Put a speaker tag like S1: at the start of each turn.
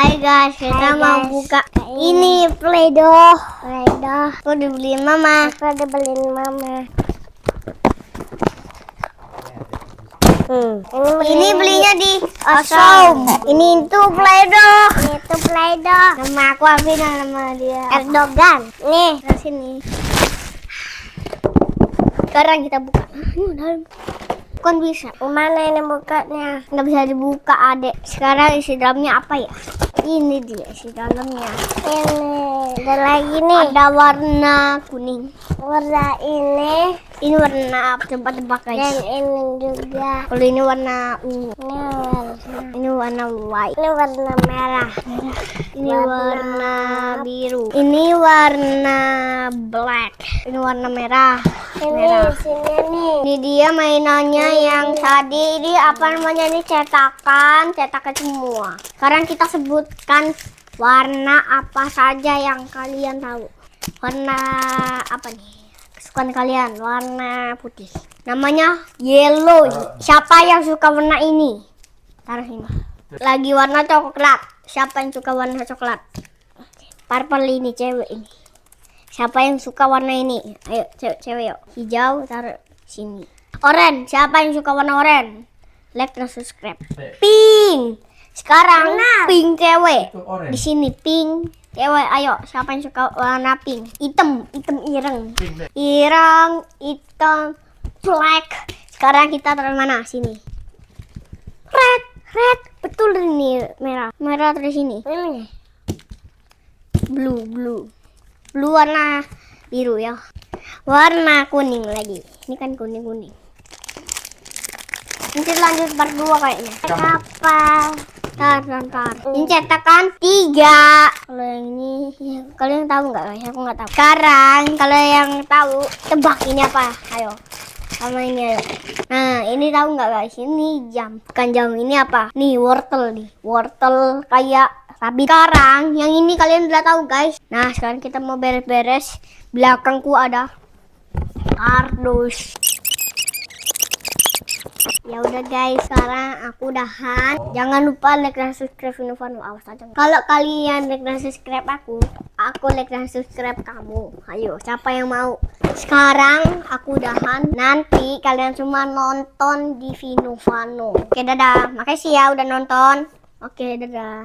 S1: Hai guys, kita mau buka ini Play-Doh. Aku dibeliin mama. Ini belinya di Asom. Ini itu Play-Doh. Nama aku Afina, nama dia Erdogan. Nih, ke sini. Sekarang kita buka. Kan bisa.
S2: Mana ini bukanya?
S1: Nggak bisa dibuka, adek. Sekarang isi dalamnya apa ya? Ini dia isi dalamnya.
S2: Ini ada lagi nih.
S1: Ada warna kuning.
S2: Warna ini.
S1: Ini warna apa? Coba tebak guys.
S2: Dan ini juga.
S1: Kalau ini warna ungu.
S2: Ini
S1: Ini warna
S2: warna.
S1: white.
S2: Ini warna merah.
S1: Ini warna biru. Ini warna black. Ini warna merah.
S2: Ini sini nih.
S1: Ini dia mainannya yang tadi. Ini apa namanya, ini cetakan semua. Sekarang kita sebutkan warna apa saja yang kalian tahu. Warna apa nih? Kesukaan kalian warna putih. Namanya yellow. Siapa yang suka warna ini? Taruh sini. Lagi warna coklat. Siapa yang suka warna coklat? Purple ini cewek ini. Siapa yang suka warna ini? Ayo cewek yuk. Hijau taruh sini. Orange. Siapa yang suka warna orange? Like dan subscribe. Pink. Sekarang pink cewek. Di sini pink cewek. Ayo, siapa yang suka warna pink? Hitam ireng. Ireng, hitam, black. Sekarang kita taruh mana? Sini. Red. Betul ini merah. Merah terus sini.
S2: Ini.
S1: Blue warna biru ya. Warna kuning lagi. Ini kan kuning. Nanti lanjut part 2 kayaknya.
S2: Kapal.
S1: Ntar. Ini cetakan 3. Kalau yang ini, kalian tahu nggak guys? Aku nggak tahu. Sekarang kalau yang tahu, tebak ini apa? Ayo. Sama ini ayo. Nah, ini tahu nggak guys? Ini jam. Bukan jam, ini apa? Nih, wortel nih. Wortel kayak rabbit. Sekarang yang ini kalian udah tahu guys. Nah, sekarang kita mau beres-beres. Belakangku ada kardus. Ya udah guys, sekarang aku udahan. Jangan lupa like dan subscribe Vino. Awas aja. Kalau kalian like dan subscribe aku like dan subscribe kamu. Ayo, siapa yang mau? Sekarang aku udahan. Nanti kalian cuma nonton di Vino. Oke, dadah. Makasih ya udah nonton. Oke, dadah.